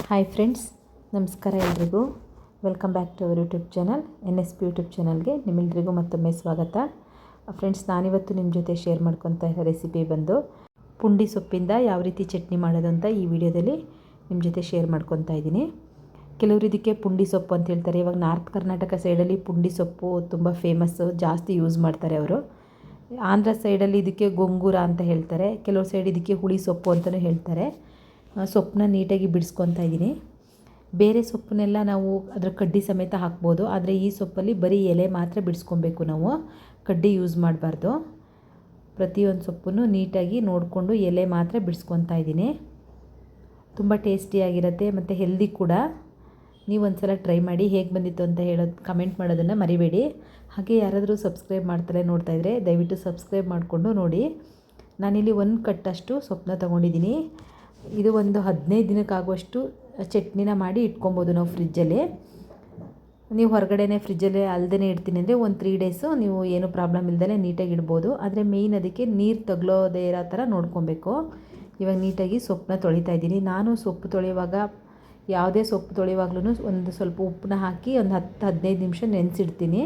Hi friends, ನಮಸ್ಕಾರ ಎಲ್ರಿಗೂ. Welcome back to our YouTube channel NSP YouTube ಚಾನಲ್ಗೆ ನಿಮ್ಮೆಲ್ಲರಿಗೂ ಮತ್ತೊಮ್ಮೆ ಸ್ವಾಗತ. ಫ್ರೆಂಡ್ಸ್, ನಾನಿವತ್ತು ನಿಮ್ಮ ಜೊತೆ ಶೇರ್ ಮಾಡ್ಕೊತಾ ಇರೋ ರೆಸಿಪಿ ಬಂದು ಪುಂಡಿ ಸೊಪ್ಪಿಂದ ಯಾವ ರೀತಿ ಚಟ್ನಿ ಮಾಡೋದು ಅಂತ ಈ ವಿಡಿಯೋದಲ್ಲಿ ನಿಮ್ಮ ಜೊತೆ ಶೇರ್ ಮಾಡ್ಕೊತಾ ಇದ್ದೀನಿ. ಕೆಲವರು ಇದಕ್ಕೆ ಪುಂಡಿ ಸೊಪ್ಪು ಅಂತ ಹೇಳ್ತಾರೆ. ಇವಾಗ ನಾರ್ತ್ ಕರ್ನಾಟಕ ಸೈಡಲ್ಲಿ ಪುಂಡಿ ಸೊಪ್ಪು ತುಂಬ ಫೇಮಸ್ಸು, ಜಾಸ್ತಿ ಯೂಸ್ ಮಾಡ್ತಾರೆ ಅವರು. ಆಂಧ್ರ ಸೈಡಲ್ಲಿ ಇದಕ್ಕೆ ಗೊಂಗೂರ ಅಂತ ಹೇಳ್ತಾರೆ. ಕೆಲವು ಸೈಡ್ ಇದಕ್ಕೆ ಹುಳಿ ಸೊಪ್ಪು ಅಂತಲೂ ಹೇಳ್ತಾರೆ. ಸೊಪ್ಪನ್ನ ನೀಟಾಗಿ ಬಿಡಿಸ್ಕೊತಾ ಇದ್ದೀನಿ. ಬೇರೆ ಸೊಪ್ಪನ್ನೆಲ್ಲ ನಾವು ಅದರ ಕಡ್ಡಿ ಸಮೇತ ಹಾಕ್ಬೋದು, ಆದರೆ ಈ ಸೊಪ್ಪಲ್ಲಿ ಬರೀ ಎಲೆ ಮಾತ್ರ ಬಿಡಿಸ್ಕೊಬೇಕು. ನಾವು ಕಡ್ಡಿ ಯೂಸ್ ಮಾಡಬಾರ್ದು. ಪ್ರತಿಯೊಂದು ಸೊಪ್ಪನ್ನು ನೀಟಾಗಿ ನೋಡಿಕೊಂಡು ಎಲೆ ಮಾತ್ರ ಬಿಡಿಸ್ಕೊತಾ ಇದ್ದೀನಿ. ತುಂಬ ಟೇಸ್ಟಿಯಾಗಿರುತ್ತೆ ಮತ್ತು ಹೆಲ್ದಿ ಕೂಡ. ನೀವು ಒಂದ್ಸಲ ಟ್ರೈ ಮಾಡಿ, ಹೇಗೆ ಬಂದಿತ್ತು ಅಂತ ಕಮೆಂಟ್ ಮಾಡೋದನ್ನು ಮರಿಬೇಡಿ. ಹಾಗೆ ಯಾರಾದರೂ ಸಬ್ಸ್ಕ್ರೈಬ್ ಮಾಡ್ತಾರೆ ನೋಡ್ತಾಯಿದ್ರೆ ದಯವಿಟ್ಟು ಸಬ್ಸ್ಕ್ರೈಬ್ ಮಾಡಿಕೊಂಡು ನೋಡಿ. ನಾನಿಲ್ಲಿ ಒಂದು ಕಟ್ಟಷ್ಟು ಸೊಪ್ಪನ್ನ ತೊಗೊಂಡಿದ್ದೀನಿ. ಇದು ಒಂದು 15 ದಿನಕ್ಕಾಗುವಷ್ಟು ಚಟ್ನಿನ ಮಾಡಿ ಇಟ್ಕೊಬೋದು ನಾವು ಫ್ರಿಜ್ಜಲ್ಲಿ. ನೀವು ಹೊರಗಡೆನೇ ಫ್ರಿಜ್ಜಲ್ಲೇ ಅಲ್ಲದೇ ಇಡ್ತೀನಿ ಅಂದರೆ ಒಂದು 3 ಡೇಸು ನೀವು ಏನು ಪ್ರಾಬ್ಲಮ್ ಇಲ್ದಲೇ ನೀಟಾಗಿ ಇಡ್ಬೋದು. ಆದರೆ ಮೇಯ್ನ್ ಅದಕ್ಕೆ ನೀರು ತಗಲೋದೇ ಇರೋ ಥರ ನೋಡ್ಕೊಬೇಕು. ಇವಾಗ ನೀಟಾಗಿ ಸೊಪ್ಪನ್ನ ತೊಳಿತಾ ಇದ್ದೀನಿ. ನಾನು ಸೊಪ್ಪು ತೊಳೆಯುವಾಗ, ಯಾವುದೇ ಸೊಪ್ಪು ತೊಳೆಯುವಾಗ್ಲೂ ಒಂದು ಸ್ವಲ್ಪ ಉಪ್ಪನ್ನ ಹಾಕಿ ಒಂದು 10-15 ನಿಮಿಷ ನೆನೆಸಿಡ್ತೀನಿ.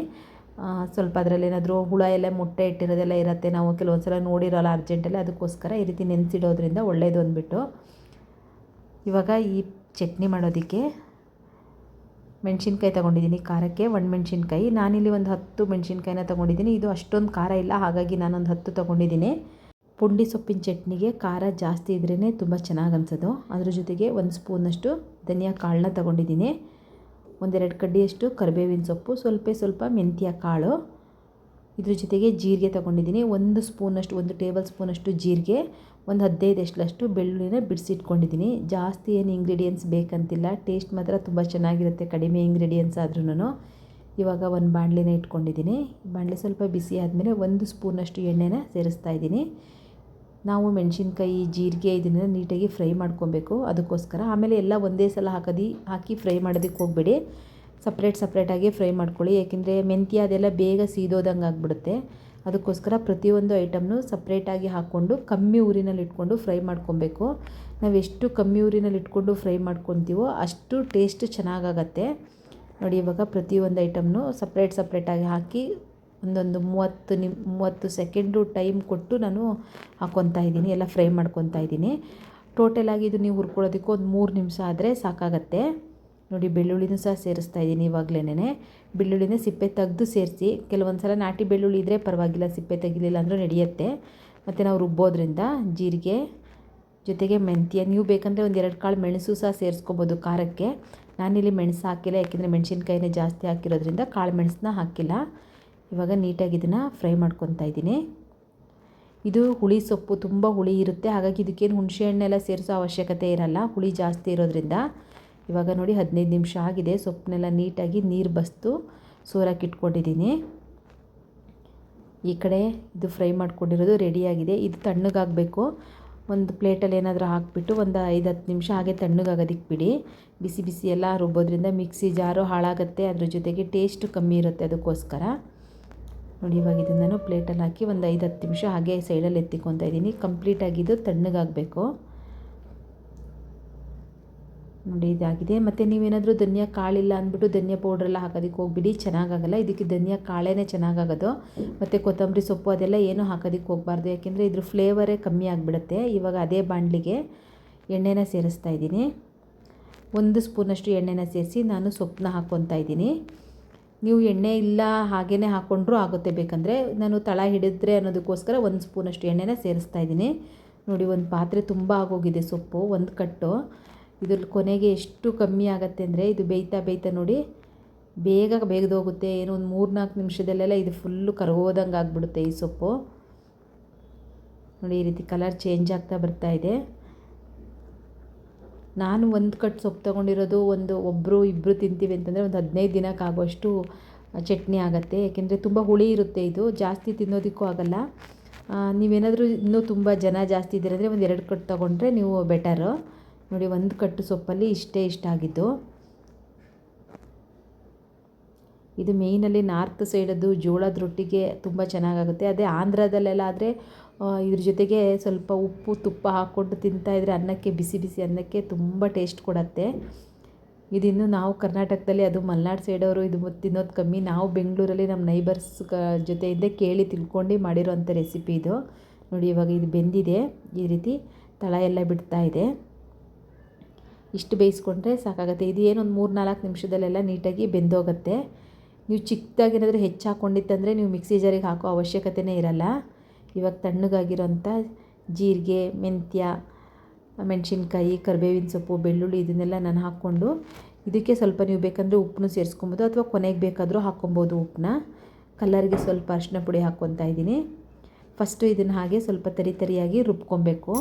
ಸ್ವಲ್ಪ ಅದರಲ್ಲಿ ಏನಾದರೂ ಹುಳ ಎಲ್ಲ ಮೊಟ್ಟೆ ಇಟ್ಟಿರೋದೆಲ್ಲ ಇರುತ್ತೆ, ನಾವು ಕೆಲವೊಂದು ಸಲ ನೋಡಿರೋಲ್ಲ ಅರ್ಜೆಂಟಲ್ಲಿ. ಅದಕ್ಕೋಸ್ಕರ ಈ ರೀತಿ ನೆನೆಸಿಡೋದ್ರಿಂದ ಒಳ್ಳೆಯದು ಅಂದ್ಬಿಟ್ಟು. ಇವಾಗ ಈ ಚಟ್ನಿ ಮಾಡೋದಕ್ಕೆ ಮೆಣಸಿನ್ಕಾಯಿ ತೊಗೊಂಡಿದ್ದೀನಿ. ಖಾರಕ್ಕೆ ಒಣಮೆಣ್ಸಿನ್ಕಾಯಿ ನಾನಿಲ್ಲಿ ಒಂದು 10 ಮೆಣಸಿನ್ಕಾಯಿನ ತೊಗೊಂಡಿದ್ದೀನಿ. ಇದು ಅಷ್ಟೊಂದು ಖಾರ ಇಲ್ಲ, ಹಾಗಾಗಿ ನಾನೊಂದು 10 ತೊಗೊಂಡಿದ್ದೀನಿ. ಪುಂಡಿ ಸೊಪ್ಪಿನ ಚಟ್ನಿಗೆ ಖಾರ ಜಾಸ್ತಿ ಇದ್ರೇ ತುಂಬ ಚೆನ್ನಾಗಿ ಅನ್ಸೋದು. ಅದ್ರ ಜೊತೆಗೆ 1 ಸ್ಪೂನಷ್ಟು ಧನಿಯಾ ಕಾಳನ್ನ ತೊಗೊಂಡಿದ್ದೀನಿ. 1-2 ಕಡ್ಡಿಯಷ್ಟು ಕರಿಬೇವಿನ ಸೊಪ್ಪು, ಸ್ವಲ್ಪ ಮೆಂತ್ಯ ಕಾಳು. ಇದ್ರ ಜೊತೆಗೆ ಜೀರಿಗೆ ತೊಗೊಂಡಿದ್ದೀನಿ. 1 ಟೇಬಲ್ ಸ್ಪೂನಷ್ಟು ಜೀರಿಗೆ, ಒಂದು 15 ಎಷ್ಟಲಷ್ಟು ಬೆಳ್ಳುಳ್ಳಿನ ಬಿಡಿಸಿಟ್ಕೊಂಡಿದ್ದೀನಿ. ಜಾಸ್ತಿ ಏನು ಇಂಗ್ರೀಡಿಯೆಂಟ್ಸ್ ಬೇಕಂತಿಲ್ಲ, ಟೇಸ್ಟ್ ಮಾತ್ರ ತುಂಬ ಚೆನ್ನಾಗಿರುತ್ತೆ ಕಡಿಮೆ ಇಂಗ್ರೀಡಿಯೆಂಟ್ಸ್ ಆದ್ರೂ. ಇವಾಗ ಒಂದು ಬಾಣಲಿನ ಇಟ್ಕೊಂಡಿದ್ದೀನಿ. ಬಾಣಲಿ ಸ್ವಲ್ಪ ಬಿಸಿ ಆದಮೇಲೆ 1 ಸ್ಪೂನಷ್ಟು ಎಣ್ಣೆನ ಸೇರಿಸ್ತಾ ಇದ್ದೀನಿ. ನಾವು ಮೆಣಸಿನ್ಕಾಯಿ, ಜೀರಿಗೆ ಇದನ್ನು ನೀಟಾಗಿ ಫ್ರೈ ಮಾಡ್ಕೊಬೇಕು, ಅದಕ್ಕೋಸ್ಕರ. ಆಮೇಲೆ ಎಲ್ಲ ಒಂದೇ ಸಲ ಹಾಕಿ ಫ್ರೈ ಮಾಡೋದಕ್ಕೆ ಹೋಗಬೇಡಿ. ಸಪ್ರೇಟಾಗಿ ಫ್ರೈ ಮಾಡ್ಕೊಳ್ಳಿ. ಏಕೆಂದರೆ ಮೆಂತ್ಯ ಅದೆಲ್ಲ ಬೇಗ ಸೀದೋದಂಗೆ ಆಗಿಬಿಡುತ್ತೆ. ಅದಕ್ಕೋಸ್ಕರ ಪ್ರತಿಯೊಂದು ಐಟಮ್ನು ಸಪ್ರೇಟಾಗಿ ಹಾಕ್ಕೊಂಡು ಕಮ್ಮಿ ಊರಿನಲ್ಲಿ ಇಟ್ಕೊಂಡು ಫ್ರೈ ಮಾಡ್ಕೊಬೇಕು. ನಾವು ಎಷ್ಟು ಕಮ್ಮಿ ಊರಿನಲ್ಲಿ ಇಟ್ಕೊಂಡು ಫ್ರೈ ಮಾಡ್ಕೊತೀವೋ ಅಷ್ಟು ಟೇಸ್ಟ್ ಚೆನ್ನಾಗಾಗತ್ತೆ. ನೋಡಿ, ಇವಾಗ ಪ್ರತಿಯೊಂದು ಐಟಮ್ನು ಸಪ್ರೇಟಾಗಿ ಹಾಕಿ ಒಂದೊಂದು 30 ಸೆಕೆಂಡು ಟೈಮ್ ಕೊಟ್ಟು ನಾನು ಹಾಕ್ಕೊತಾ ಇದ್ದೀನಿ, ಎಲ್ಲ ಫ್ರೈ ಮಾಡ್ಕೊತಾ ಇದ್ದೀನಿ. ಟೋಟಲಾಗಿ ಇದು ನೀವು ಹುರ್ಕೊಳ್ಳೋದಕ್ಕೆ ಒಂದು 3 ನಿಮಿಷ ಆದರೆ ಸಾಕಾಗತ್ತೆ. ನೋಡಿ, ಬೆಳ್ಳುಳ್ಳಿನೂ ಸಹ ಸೇರಿಸ್ತಾ ಇದ್ದೀನಿ ಇವಾಗಲೇ. ಬೆಳ್ಳುಳ್ಳಿನ ಸಿಪ್ಪೆ ತೆಗೆದು ಸೇರಿಸಿ. ಕೆಲವೊಂದು ಸಲ ನಾಟಿ ಬೆಳ್ಳುಳ್ಳಿ ಇದ್ದರೆ ಪರವಾಗಿಲ್ಲ, ಸಿಪ್ಪೆ ತೆಗಿಲಿಲ್ಲ ಅಂದರೂ ನಡೆಯುತ್ತೆ. ಮತ್ತು ನಾವು ರುಬ್ಬೋದ್ರಿಂದ ಜೀರಿಗೆ ಜೊತೆಗೆ ಮೆಂತ್ಯ, ನೀವು ಬೇಕಂದರೆ 1-2 ಕಾಳು ಮೆಣಸು ಸಹ ಸೇರಿಸ್ಕೊಬೋದು ಖಾರಕ್ಕೆ. ನಾನಿಲ್ಲಿ ಮೆಣಸು ಹಾಕಿಲ್ಲ, ಯಾಕೆಂದರೆ ಮೆಣಸಿನ್ಕಾಯಿನೇ ಜಾಸ್ತಿ ಹಾಕಿರೋದ್ರಿಂದ ಕಾಳು ಮೆಣಸನ್ನ ಹಾಕಿಲ್ಲ. ಇವಾಗ ನೀಟಾಗಿ ಇದನ್ನು ಫ್ರೈ ಮಾಡ್ಕೊತಾ ಇದ್ದೀನಿ. ಇದು ಹುಳಿ ಸೊಪ್ಪು, ತುಂಬ ಹುಳಿ ಇರುತ್ತೆ, ಹಾಗಾಗಿ ಇದಕ್ಕೇನು ಹುಣಸೆ ಹಣ್ಣೆಲ್ಲ ಸೇರಿಸೋ ಅವಶ್ಯಕತೆ ಇರಲ್ಲ, ಹುಳಿ ಜಾಸ್ತಿ ಇರೋದ್ರಿಂದ. ಇವಾಗ ನೋಡಿ 15 ನಿಮಿಷ ಆಗಿದೆ. ಸೊಪ್ಪನ್ನೆಲ್ಲ ನೀಟಾಗಿ ನೀರು ಬಸ್ದು ಸೋರಾಕಿಟ್ಕೊಂಡಿದ್ದೀನಿ. ಈ ಕಡೆ ಇದು ಫ್ರೈ ಮಾಡ್ಕೊಂಡಿರೋದು ರೆಡಿಯಾಗಿದೆ. ಇದು ತಣ್ಣಗಾಗಬೇಕು. ಒಂದು ಪ್ಲೇಟಲ್ಲಿ ಏನಾದರೂ ಹಾಕಿಬಿಟ್ಟು ಒಂದು 5-10 ನಿಮಿಷ ಹಾಗೆ ತಣ್ಣಗಾಗೋದಕ್ಕೆ ಬಿಡಿ. ಬಿಸಿ ಎಲ್ಲ ರುಬ್ಬೋದ್ರಿಂದ ಮಿಕ್ಸಿ ಜಾರು ಹಾಳಾಗುತ್ತೆ, ಅದ್ರ ಜೊತೆಗೆ ಟೇಸ್ಟು ಕಮ್ಮಿ ಇರುತ್ತೆ, ಅದಕ್ಕೋಸ್ಕರ. ನೋಡಿ, ಇವಾಗ ಇದನ್ನು ನಾನು ಪ್ಲೇಟಲ್ಲಿ ಹಾಕಿ ಒಂದು 5-10 ನಿಮಿಷ ಹಾಗೆ ಸೈಡಲ್ಲಿ ಎತ್ತಿಕೊತಾ ಇದ್ದೀನಿ. ಕಂಪ್ಲೀಟಾಗಿದ್ದು ತಣ್ಣಗಾಗಬೇಕು. ನೋಡಿ, ಇದಾಗಿದೆ. ಮತ್ತು ನೀವೇನಾದರೂ ಧನಿಯಾ ಕಾಳಿಲ್ಲ ಅಂದ್ಬಿಟ್ಟು ಧನಿಯಾ ಪೌಡ್ರೆಲ್ಲ ಹಾಕೋದಕ್ಕೆ ಹೋಗ್ಬಿಡಿ, ಚೆನ್ನಾಗಾಗಲ್ಲ. ಇದಕ್ಕೆ ಧನಿಯಾ ಕಾಳೇ ಚೆನ್ನಾಗಾಗೋದು. ಮತ್ತು ಕೊತ್ತಂಬರಿ ಸೊಪ್ಪು ಅದೆಲ್ಲ ಏನೂ ಹಾಕೋದಕ್ಕೆ ಹೋಗಬಾರ್ದು, ಯಾಕೆಂದರೆ ಇದ್ರ ಫ್ಲೇವರೇ ಕಮ್ಮಿ ಆಗಿಬಿಡುತ್ತೆ. ಇವಾಗ ಅದೇ ಬಾಣಲಿಗೆ ಎಣ್ಣೆನ ಸೇರಿಸ್ತಾ ಇದ್ದೀನಿ. 1 ಸ್ಪೂನಷ್ಟು ಎಣ್ಣೆನ ಸೇರಿಸಿ ನಾನು ಸೊಪ್ಪನ್ನ ಹಾಕ್ಕೊತಾ ಇದ್ದೀನಿ. ನೀವು ಎಣ್ಣೆ ಇಲ್ಲ ಹಾಗೇ ಹಾಕ್ಕೊಂಡ್ರೂ ಆಗುತ್ತೆ, ಬೇಕಂದರೆ. ನಾನು ತಳ ಹಿಡಿದ್ರೆ ಅನ್ನೋದಕ್ಕೋಸ್ಕರ 1 ಸ್ಪೂನಷ್ಟು ಎಣ್ಣೆನ ಸೇರಿಸ್ತಾ ಇದ್ದೀನಿ. ನೋಡಿ, ಒಂದು ಪಾತ್ರೆ ತುಂಬ ಆಗೋಗಿದೆ ಸೊಪ್ಪು, 1 ಕಟ್ಟು. ಇದ್ರಲ್ಲಿ ಕೊನೆಗೆ ಎಷ್ಟು ಕಮ್ಮಿ ಆಗುತ್ತೆ ಅಂದರೆ, ಇದು ಬೇಯ್ತಾ ನೋಡಿ ಬೇಗ ಬೇಗದೋಗುತ್ತೆ. ಏನೋ ಒಂದು 3-4 ನಿಮಿಷದಲ್ಲೆಲ್ಲ ಇದು ಫುಲ್ಲು ಕರಗೋದಂಗೆ ಆಗಿಬಿಡುತ್ತೆ ಈ ಸೊಪ್ಪು. ನೋಡಿ, ಈ ರೀತಿ ಕಲರ್ ಚೇಂಜ್ ಆಗ್ತಾ ಬರ್ತಾ ಇದೆ. ನಾನು 1 ಕಟ್ ಸೊಪ್ಪು ತೊಗೊಂಡಿರೋದು ಒಬ್ಬರು ಇಬ್ಬರು ತಿಂತೀವಿ ಅಂತಂದರೆ ಒಂದು 15 ದಿನಕ್ಕಾಗುವಷ್ಟು ಚಟ್ನಿ ಆಗುತ್ತೆ. ಏಕೆಂದರೆ ತುಂಬ ಹುಳಿ ಇರುತ್ತೆ, ಇದು ಜಾಸ್ತಿ ತಿನ್ನೋದಕ್ಕೂ ಆಗೋಲ್ಲ. ನೀವೇನಾದರೂ ಇನ್ನೂ ತುಂಬ ಜನ ಜಾಸ್ತಿ ಇದ್ದೀರಂದರೆ ಒಂದು 2 ಕಟ್ ತೊಗೊಂಡ್ರೆ ನೀವು ಬೆಟರು. ನೋಡಿ, 1 ಕಟ್ಟು ಸೊಪ್ಪಲ್ಲಿ ಇಷ್ಟ ಆಗಿದ್ದು. ಇದು ಮೇಯ್ನಲ್ಲಿ ನಾರ್ತ್ ಸೈಡದ್ದು ಜೋಳದ ರೊಟ್ಟಿಗೆ ತುಂಬ ಚೆನ್ನಾಗಾಗುತ್ತೆ. ಅದೇ ಆಂಧ್ರದಲ್ಲೆಲ್ಲ ಆದರೆ ಇದ್ರ ಜೊತೆಗೆ ಸ್ವಲ್ಪ ಉಪ್ಪು ತುಪ್ಪ ಹಾಕ್ಕೊಂಡು ತಿಂತಾಯಿದ್ರೆ ಅನ್ನಕ್ಕೆ ಬಿಸಿ ಬಿಸಿ ಅನ್ನಕ್ಕೆ ತುಂಬ ಟೇಸ್ಟ್ ಕೊಡುತ್ತೆ. ಇದಿನ್ನು ನಾವು ಕರ್ನಾಟಕದಲ್ಲಿ, ಅದು ಮಲೆನಾಡು ಸೈಡವರು ಇದು ತಿನ್ನೋದು ಕಮ್ಮಿ. ನಾವು ಬೆಂಗಳೂರಲ್ಲಿ ನಮ್ಮ ನೈಬರ್ಸ್ ಜೊತೆಯಿಂದ ಕೇಳಿ ತಿಳ್ಕೊಂಡು ಮಾಡಿರೋಂಥ ರೆಸಿಪಿ ಇದು. ನೋಡಿ ಇವಾಗ ಇದು ಬೆಂದಿದೆ, ಈ ರೀತಿ ತಳ ಎಲ್ಲ ಬಿಡ್ತಾ ಇದೆ. ಇಷ್ಟು ಬೇಯಿಸ್ಕೊಂಡ್ರೆ ಸಾಕಾಗುತ್ತೆ. ಇದು ಏನೊಂದು 3-4 ನಿಮಿಷದಲ್ಲೆಲ್ಲ ನೀಟಾಗಿ ಬೆಂದೋಗುತ್ತೆ. ನೀವು ಚಿಕ್ಕದಾಗಿ ಏನಾದರೂ ಹೆಚ್ಚು ಹಾಕ್ಕೊಂಡಿತ್ತಂದರೆ ನೀವು ಮಿಕ್ಸಿ ಜಾರಿಗೆ ಹಾಕೋ ಅವಶ್ಯಕತೆಯೇ ಇರಲ್ಲ. ಇವಾಗ ತಣ್ಣಗಾಗಿರೋಂಥ ಜೀರಿಗೆ, ಮೆಂತ್ಯ, ಮೆಣಸಿನ್ಕಾಯಿ, ಕರಿಬೇವಿನ ಸೊಪ್ಪು, ಬೆಳ್ಳುಳ್ಳಿ ಇದನ್ನೆಲ್ಲ ನಾನು ಹಾಕ್ಕೊಂಡು ಇದಕ್ಕೆ ಸ್ವಲ್ಪ ನೀವು ಬೇಕಂದರೆ ಉಪ್ಪನ್ನು ಸೇರಿಸ್ಕೊಬೋದು ಅಥವಾ ಕೊನೆಗೆ ಬೇಕಾದರೂ ಹಾಕ್ಕೊಬೋದು ಉಪ್ಪನ್ನ. ಕಲ್ಲರ್ಗೆ ಸ್ವಲ್ಪ ಅರಿಶಿನ ಪುಡಿ ಹಾಕ್ಕೊತಾ ಇದ್ದೀನಿ. ಫಸ್ಟು ಇದನ್ನು ಹಾಗೆ ಸ್ವಲ್ಪ ತರಿಯಾಗಿ ರುಬ್ಕೊಬೇಕು.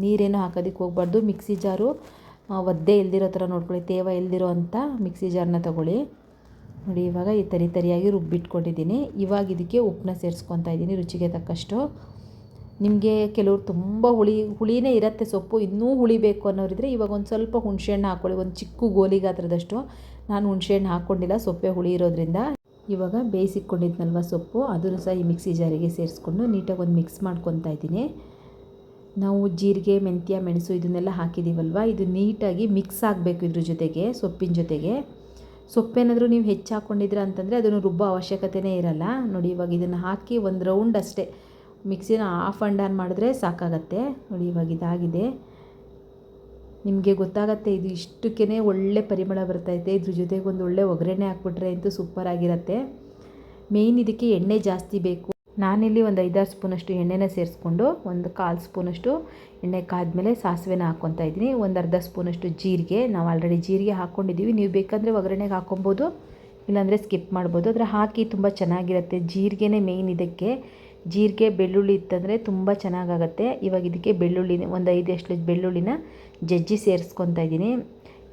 ನೀರೇನು ಹಾಕೋದಕ್ಕೆ ಹೋಗಬಾರ್ದು. ಮಿಕ್ಸಿ ಜಾರು ಒದ್ದೆ ಇಲ್ದಿರೋ ಥರ ನೋಡ್ಕೊಳ್ಳಿ, ತೇವ ಇಲ್ದಿರೋ ಅಂಥ ಮಿಕ್ಸಿ ಜಾರನ್ನ ತೊಗೊಳ್ಳಿ. ನೋಡಿ ಇವಾಗ ಈ ತರಿಯಾಗಿ ರುಬ್ಬಿಟ್ಕೊಂಡಿದ್ದೀನಿ. ಇವಾಗ ಇದಕ್ಕೆ ಉಪ್ಪನ್ನ ಸೇರಿಸ್ಕೊತಾ ಇದ್ದೀನಿ ರುಚಿಗೆ ತಕ್ಕಷ್ಟು. ನಿಮಗೆ ಕೆಲವರು ತುಂಬ ಹುಳಿನೇ ಇರುತ್ತೆ ಸೊಪ್ಪು, ಇನ್ನೂ ಹುಳಿ ಬೇಕು ಅನ್ನೋರಿದ್ರೆ ಇವಾಗ ಒಂದು ಸ್ವಲ್ಪ ಹುಣಸೆಹಣ್ಣು ಹಾಕ್ಕೊಳ್ಳಿ, ಒಂದು ಚಿಕ್ಕ ಗೋಲಿ ಗಾತ್ರದಷ್ಟು. ನಾನು ಹುಣಸೆಹಣ್ಣು ಹಾಕ್ಕೊಂಡಿಲ್ಲ, ಸೊಪ್ಪೆ ಹುಳಿ ಇರೋದ್ರಿಂದ. ಇವಾಗ ಬೇಯಿಸಿಕೊಂಡಿದ್ನಲ್ವ ಸೊಪ್ಪು, ಅದನ್ನು ಸಹ ಈ ಮಿಕ್ಸಿ ಜಾರಿಗೆ ಸೇರಿಸ್ಕೊಂಡು ನೀಟಾಗಿ ಒಂದು ಮಿಕ್ಸ್ ಮಾಡ್ಕೊತಾ ಇದ್ದೀನಿ. ನಾವು ಜೀರಿಗೆ, ಮೆಂತ್ಯ, ಮೆಣಸು ಇದನ್ನೆಲ್ಲ ಹಾಕಿದ್ದೀವಲ್ವ, ಇದು ನೀಟಾಗಿ ಮಿಕ್ಸ್ ಆಗಬೇಕು ಇದ್ರ ಜೊತೆಗೆ, ಸೊಪ್ಪಿನ ಜೊತೆಗೆ. ಸೊಪ್ಪೇನಾದರೂ ನೀವು ಹೆಚ್ಚು ಹಾಕ್ಕೊಂಡಿದ್ರೆ ಅಂತಂದರೆ ಅದನ್ನು ರುಬ್ಬೋ ಅವಶ್ಯಕತೆಯೇ ಇರಲ್ಲ. ನೋಡಿ ಇವಾಗ ಇದನ್ನು ಹಾಕಿ ಒಂದು ರೌಂಡ್ ಅಷ್ಟೇ ಮಿಕ್ಸಿನ ಆಫ್ ಆ್ಯಂಡ್ ಆನ್ ಮಾಡಿದ್ರೆ ಸಾಕಾಗತ್ತೆ. ನೋಡಿ ಇವಾಗ ಇದಾಗಿದೆ, ನಿಮಗೆ ಗೊತ್ತಾಗತ್ತೆ. ಇದು ಇಷ್ಟಕ್ಕೇ ಒಳ್ಳೆ ಪರಿಮಳ ಬರ್ತೈತೆ. ಇದ್ರ ಜೊತೆಗೆ ಒಂದು ಒಳ್ಳೆ ಒಗ್ಗರಣೆ ಹಾಕ್ಬಿಟ್ರೆ ಅಂತೂ ಸೂಪರಾಗಿರುತ್ತೆ. ಮೇಯ್ನ್ ಇದಕ್ಕೆ ಎಣ್ಣೆ ಜಾಸ್ತಿ ಬೇಕು. ನಾನಿಲ್ಲಿ ಒಂದು 5-6 ಸ್ಪೂನಷ್ಟು ಎಣ್ಣೆನ ಸೇರಿಸ್ಕೊಂಡು ಒಂದು 1/4 ಸ್ಪೂನಷ್ಟು ಎಣ್ಣೆ ಕಾದ್ಮೇಲೆ ಸಾಸಿವೆನ ಹಾಕ್ಕೊತಾ ಇದ್ದೀನಿ. ಒಂದು ಅರ್ಧ ಸ್ಪೂನಷ್ಟು ಜೀರಿಗೆ, ನಾವು ಆಲ್ರೆಡಿ ಜೀರಿಗೆ ಹಾಕ್ಕೊಂಡಿದ್ದೀವಿ. ನೀವು ಬೇಕಂದರೆ ಒಗ್ಗರಣೆಗೆ ಹಾಕ್ಕೊಬೋದು, ಇಲ್ಲಾಂದರೆ ಸ್ಕಿಪ್ ಮಾಡ್ಬೋದು. ಆದರೆ ಹಾಕಿ ತುಂಬ ಚೆನ್ನಾಗಿರುತ್ತೆ. ಜೀರಿಗೆನೇ ಮೇಯ್ನ್ ಇದಕ್ಕೆ. ಜೀರಿಗೆ, ಬೆಳ್ಳುಳ್ಳಿ ಇತ್ತಂದರೆ ತುಂಬ ಚೆನ್ನಾಗಾಗತ್ತೆ. ಇವಾಗ ಇದಕ್ಕೆ ಬೆಳ್ಳುಳ್ಳಿನ ಒಂದು 5 ಎಸ್ಳು ಬೆಳ್ಳುಳ್ಳಿನ ಜಜ್ಜಿ ಸೇರಿಸ್ಕೊತಾ ಇದ್ದೀನಿ.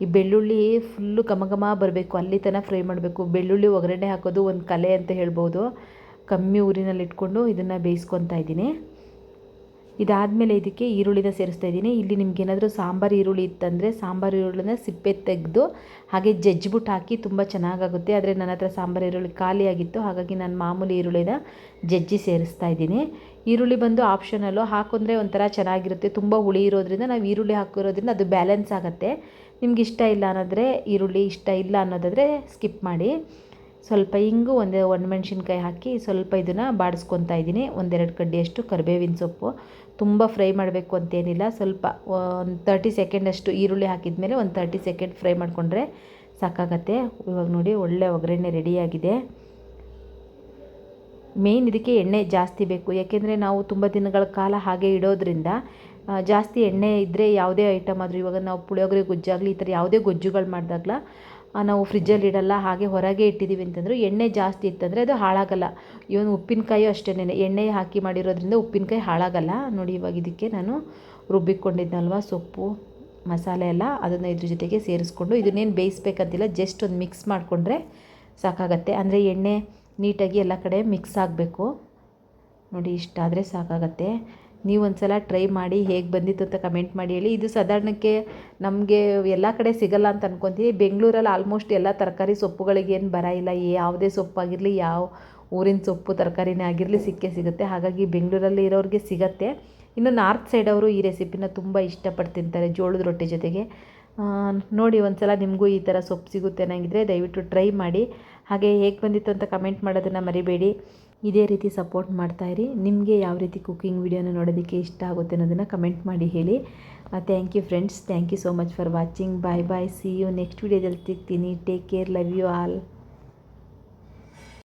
ಈ ಬೆಳ್ಳುಳ್ಳಿ ಫುಲ್ಲು ಘಮ ಬರಬೇಕು, ಅಲ್ಲಿ ತನಕ ಫ್ರೈ ಮಾಡಬೇಕು. ಬೆಳ್ಳುಳ್ಳಿ ಒಗ್ಗರಣೆ ಹಾಕೋದು ಒಂದು ಕಲೆ ಅಂತ ಹೇಳ್ಬೋದು. ಕಮ್ಮಿ ಊರಿನಲ್ಲಿ ಇಟ್ಕೊಂಡು ಇದನ್ನು ಬೇಯಿಸ್ಕೊತಾ ಇದ್ದೀನಿ. ಇದಾದಮೇಲೆ ಇದಕ್ಕೆ ಈರುಳ್ಳಿನ ಸೇರಿಸ್ತಾ ಇದ್ದೀನಿ. ಇಲ್ಲಿ ನಿಮ್ಗೇನಾದರೂ ಸಾಂಬಾರು ಈರುಳ್ಳಿ ಇತ್ತಂದರೆ ಸಾಂಬಾರು ಈರುಳ್ಳಿನ ಸಿಪ್ಪೆ ತೆಗೆದು ಹಾಗೆ ಜಜ್ಜಿಬಿಟ್ಟು ಹಾಕಿ ತುಂಬ ಚೆನ್ನಾಗಾಗುತ್ತೆ. ಆದರೆ ನನ್ನ ಹತ್ರ ಸಾಂಬಾರು ಈರುಳ್ಳಿ ಖಾಲಿಯಾಗಿತ್ತು, ಹಾಗಾಗಿ ನಾನು ಮಾಮೂಲಿ ಈರುಳ್ಳಿನ ಜಜ್ಜಿ ಸೇರಿಸ್ತಾ ಇದ್ದೀನಿ. ಈರುಳ್ಳಿ ಬಂದು ಆಪ್ಷನಲ್ಲು, ಹಾಕೊಂಡ್ರೆ ಒಂಥರ ಚೆನ್ನಾಗಿರುತ್ತೆ. ತುಂಬ ಹುಳಿ ಇರೋದ್ರಿಂದ ನಾವು ಈರುಳ್ಳಿ ಹಾಕಿರೋದ್ರಿಂದ ಅದು ಬ್ಯಾಲೆನ್ಸ್ ಆಗುತ್ತೆ. ನಿಮ್ಗೆ ಇಷ್ಟ ಇಲ್ಲ ಅನ್ನೋದ್ರೆ ಈರುಳ್ಳಿ, ಇಷ್ಟ ಇಲ್ಲ ಅನ್ನೋದಾದರೆ ಸ್ಕಿಪ್ ಮಾಡಿ. ಸ್ವಲ್ಪ ಇಂಗು, ಒಂದು ಒಣಮೆಣ್ಸಿನ್ಕಾಯಿ ಹಾಕಿ ಸ್ವಲ್ಪ ಇದನ್ನು ಬಾಡಿಸ್ಕೊತಾ ಇದ್ದೀನಿ. 1-2 ಕಡ್ಡಿಯಷ್ಟು ಕರಿಬೇವಿನ ಸೊಪ್ಪು. ತುಂಬ ಫ್ರೈ ಮಾಡಬೇಕು ಅಂತೇನಿಲ್ಲ, ಸ್ವಲ್ಪ ಒಂದು 30 ಸೆಕೆಂಡಷ್ಟು ಈರುಳ್ಳಿ ಹಾಕಿದ್ಮೇಲೆ ಒಂದು 30 ಸೆಕೆಂಡ್ ಫ್ರೈ ಮಾಡಿಕೊಂಡ್ರೆ ಸಾಕಾಗತ್ತೆ. ಇವಾಗ ನೋಡಿ ಒಳ್ಳೆ ಒಗ್ಗರಣೆ ರೆಡಿಯಾಗಿದೆ. ಮೇಯ್ನ್ ಇದಕ್ಕೆ ಎಣ್ಣೆ ಜಾಸ್ತಿ ಬೇಕು, ಯಾಕೆಂದರೆ ನಾವು ತುಂಬ ದಿನಗಳ ಕಾಲ ಹಾಗೆ ಇಡೋದ್ರಿಂದ ಜಾಸ್ತಿ ಎಣ್ಣೆ ಇದ್ದರೆ ಯಾವುದೇ ಐಟಮ್ ಆದರೂ, ಇವಾಗ ನಾವು ಪುಳಿಯೋಗರೆ ಗೊಜ್ಜಾಗಲಿ ಈ ಥರ ಯಾವುದೇ ಗೊಜ್ಜುಗಳು ಮಾಡಿದಾಗಲ ನಾವು ಫ್ರಿಜ್ಜಲ್ಲಿ ಇಡಲ್ಲ, ಹಾಗೆ ಹೊರಗೆ ಇಟ್ಟಿದ್ದೀವಿ ಅಂತಂದರೆ ಎಣ್ಣೆ ಜಾಸ್ತಿ ಇತ್ತಂದರೆ ಅದು ಹಾಳಾಗಲ್ಲ. ಇವನು ಉಪ್ಪಿನಕಾಯಿ ಅಷ್ಟೇನೆ, ಎಣ್ಣೆ ಹಾಕಿ ಮಾಡಿರೋದ್ರಿಂದ ಉಪ್ಪಿನಕಾಯಿ ಹಾಳಾಗಲ್ಲ. ನೋಡಿ ಇವಾಗ ಇದಕ್ಕೆ ನಾನು ರುಬ್ಬಿಕೊಂಡಿದ್ನಲ್ವ ಸೊಪ್ಪು ಮಸಾಲೆ ಎಲ್ಲ, ಅದನ್ನು ಇದ್ರ ಜೊತೆಗೆ ಸೇರಿಸ್ಕೊಂಡು ಇದನ್ನೇನು ಬೇಯಿಸ್ಬೇಕಂತಿಲ್ಲ, ಜಸ್ಟ್ ಒಂದು ಮಿಕ್ಸ್ ಮಾಡಿಕೊಂಡ್ರೆ ಸಾಕಾಗತ್ತೆ. ಅಂದರೆ ಎಣ್ಣೆ ನೀಟಾಗಿ ಎಲ್ಲ ಕಡೆ ಮಿಕ್ಸ್ ಆಗಬೇಕು. ನೋಡಿ ಇಷ್ಟಾದರೆ ಸಾಕಾಗತ್ತೆ. ನೀವು ಒಂದು ಸಲ ಟ್ರೈ ಮಾಡಿ ಹೇಗೆ ಬಂದಿತ್ತು ಅಂತ ಕಮೆಂಟ್ ಮಾಡಿ ಹೇಳಿ. ಇದು ಸಾಧಾರಣಕ್ಕೆ ನಮಗೆ ಎಲ್ಲ ಕಡೆ ಸಿಗಲ್ಲ ಅಂತ ಅನ್ಕೊತೀವಿ. ಬೆಂಗಳೂರಲ್ಲಿ ಆಲ್ಮೋಸ್ಟ್ ಎಲ್ಲ ತರಕಾರಿ ಸೊಪ್ಪುಗಳಿಗೇನು ಬರ ಇಲ್ಲ. ಯಾವುದೇ ಸೊಪ್ಪಾಗಿರಲಿ, ಯಾವ ಊರಿನ ಸೊಪ್ಪು ತರಕಾರಿನೇ ಆಗಿರಲಿ ಸಿಕ್ಕೇ ಸಿಗುತ್ತೆ. ಹಾಗಾಗಿ ಬೆಂಗಳೂರಲ್ಲಿ ಇರೋರಿಗೆ ಸಿಗುತ್ತೆ. ಇನ್ನು ನಾರ್ತ್ ಸೈಡ್ ಅವರು ಈ ರೆಸಿಪಿನ ತುಂಬ ಇಷ್ಟಪಟ್ಟು ತಿಂತಾರೆ ಜೋಳದ ರೊಟ್ಟಿ ಜೊತೆಗೆ. ನೋಡಿ ಒಂದು ಸಲ ನಿಮಗೂ ಈ ಥರ ಸೊಪ್ಪು ಸಿಗುತ್ತೆ ಅನ್ನಂಗಿದ್ರೆ ದಯವಿಟ್ಟು ಟ್ರೈ ಮಾಡಿ. ಹಾಗೆ ಹೇಗೆ ಬಂದಿತ್ತು ಅಂತ ಕಮೆಂಟ್ ಮಾಡೋದನ್ನು ಮರಿಬೇಡಿ. ಇದೇ ರೀತಿ ಸಪೋರ್ಟ್ ಮಾಡ್ತಾಯಿರಿ. ನಿಮಗೆ ಯಾವ ರೀತಿ ಕುಕ್ಕಿಂಗ್ ವಿಡಿಯೋನ ನೋಡೋದಕ್ಕೆ ಇಷ್ಟ ಆಗುತ್ತೆ ಅನ್ನೋದನ್ನು ಕಮೆಂಟ್ ಮಾಡಿ ಹೇಳಿ. Thank you friends, thank you so much for watching. Bye bye, see you next ವಿಡಿಯೋದಲ್ಲಿ ಸಿಗ್ತೀನಿ. Take care, love you all.